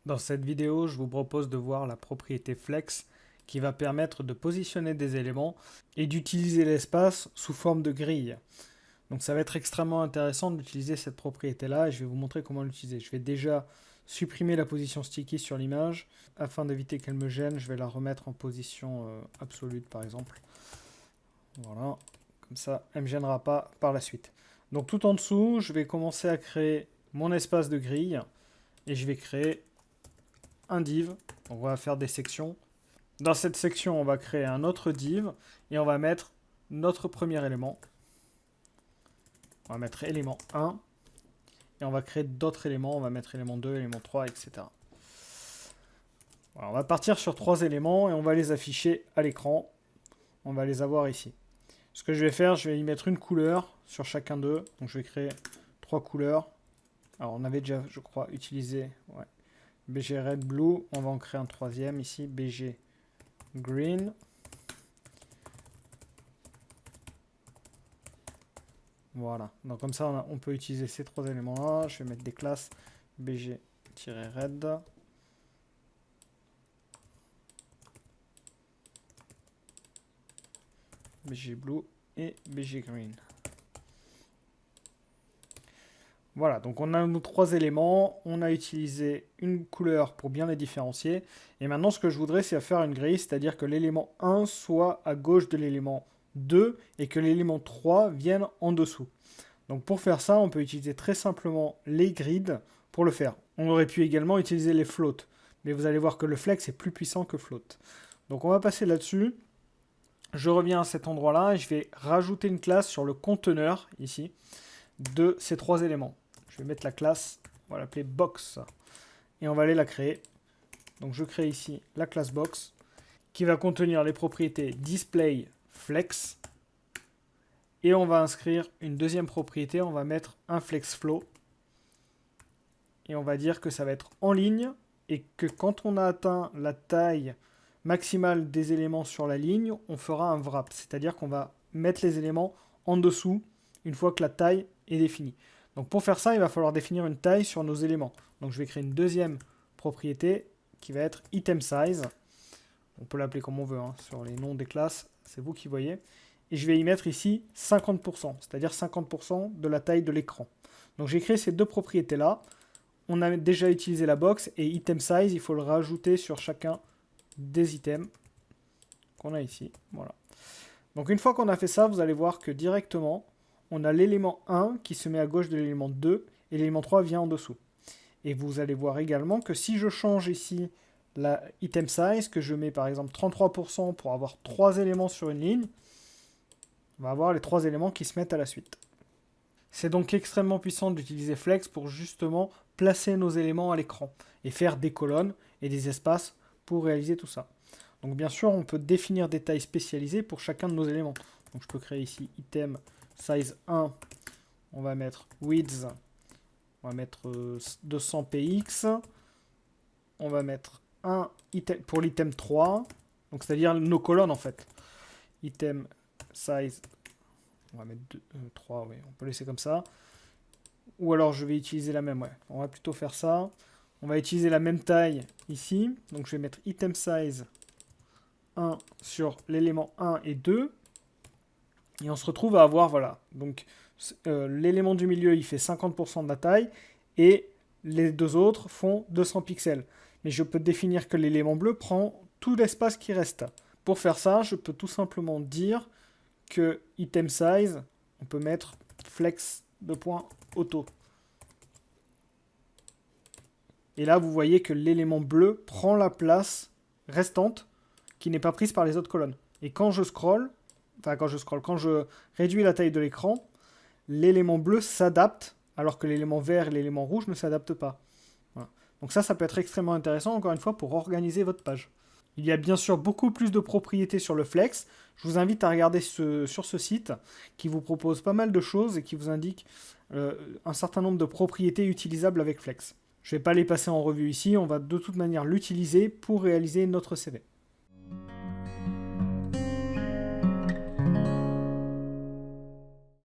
Dans cette vidéo, je vous propose de voir la propriété Flex qui va permettre de positionner des éléments et d'utiliser l'espace sous forme de grille. Donc ça va être extrêmement intéressant d'utiliser cette propriété-là et je vais vous montrer comment l'utiliser. Je vais déjà supprimer la position sticky sur l'image. Afin d'éviter qu'elle me gêne, je vais la remettre en position absolue par exemple. Voilà, comme ça elle ne me gênera pas par la suite. Donc tout en dessous, je vais commencer à créer mon espace de grille et je vais créer un div. On va faire des sections. Dans cette section, on va créer un autre div et on va mettre notre premier élément. On va mettre élément 1 et on va créer d'autres éléments. On va mettre élément 2, élément 3, etc. Voilà, on va partir sur 3 éléments et on va les afficher à l'écran. On va les avoir ici. Ce que je vais faire, je vais y mettre une couleur sur chacun d'eux. Donc je vais créer 3 couleurs. Alors on avait déjà, je crois, utilisé BG Red Blue. On va en créer un troisième ici, BG Green. Voilà, donc comme ça on peut utiliser ces 3 éléments-là. Je vais mettre des classes BG-Red. BG Blue et BG Green. Voilà, donc on a nos 3 éléments, on a utilisé une couleur pour bien les différencier. Et maintenant, ce que je voudrais, c'est faire une grille, c'est-à-dire que l'élément 1 soit à gauche de l'élément 2 et que l'élément 3 vienne en dessous. Donc pour faire ça, on peut utiliser très simplement les grids pour le faire. On aurait pu également utiliser les floats, mais vous allez voir que le flex est plus puissant que float. Donc on va passer là-dessus. Je reviens à cet endroit-là et je vais rajouter une classe sur le conteneur, ici, de ces 3 éléments. Je vais mettre la classe, on va l'appeler box, et on va aller la créer. Donc je crée ici la classe box, qui va contenir les propriétés display flex, et on va inscrire une deuxième propriété, on va mettre un flex flow, et on va dire que ça va être en ligne, et que quand on a atteint la taille maximale des éléments sur la ligne, on fera un wrap, c'est-à-dire qu'on va mettre les éléments en dessous, une fois que la taille est définie. Donc pour faire ça, il va falloir définir une taille sur nos éléments. Donc je vais créer une deuxième propriété qui va être item size. On peut l'appeler comme on veut, hein. Sur les noms des classes, c'est vous qui voyez. Et je vais y mettre ici 50%, c'est-à-dire 50% de la taille de l'écran. Donc j'ai créé ces deux propriétés-là. On a déjà utilisé la box et item size, il faut le rajouter sur chacun des items qu'on a ici. Voilà. Donc une fois qu'on a fait ça, vous allez voir que directement, on a l'élément 1 qui se met à gauche de l'élément 2 et l'élément 3 vient en dessous. Et vous allez voir également que si je change ici la item size, que je mets par exemple 33% pour avoir 3 éléments sur une ligne, on va avoir les 3 éléments qui se mettent à la suite. C'est donc extrêmement puissant d'utiliser Flex pour justement placer nos éléments à l'écran et faire des colonnes et des espaces pour réaliser tout ça. Donc bien sûr, on peut définir des tailles spécialisées pour chacun de nos éléments. Donc je peux créer ici item size 1, on va mettre width, on va mettre 200 px, on va mettre un item pour l'item 3, donc c'est-à-dire nos colonnes en fait. Item size, on va mettre 3, oui, on peut laisser comme ça. Ou alors je vais utiliser la même, on va plutôt faire ça. On va utiliser la même taille ici, donc je vais mettre item size 1 sur l'élément 1 et 2. Et on se retrouve à avoir, voilà, donc l'élément du milieu, il fait 50% de la taille, et les deux autres font 200 pixels. Mais je peux définir que l'élément bleu prend tout l'espace qui reste. Pour faire ça, je peux tout simplement dire que item size, on peut mettre flex auto. Et là, vous voyez que l'élément bleu prend la place restante qui n'est pas prise par les autres colonnes. Et quand je scrolle, quand je réduis la taille de l'écran, l'élément bleu s'adapte, alors que l'élément vert et l'élément rouge ne s'adaptent pas. Voilà. Donc ça peut être extrêmement intéressant, encore une fois, pour organiser votre page. Il y a bien sûr beaucoup plus de propriétés sur le Flex. Je vous invite à regarder sur ce site, qui vous propose pas mal de choses et qui vous indique un certain nombre de propriétés utilisables avec Flex. Je ne vais pas les passer en revue ici, on va de toute manière l'utiliser pour réaliser notre CV.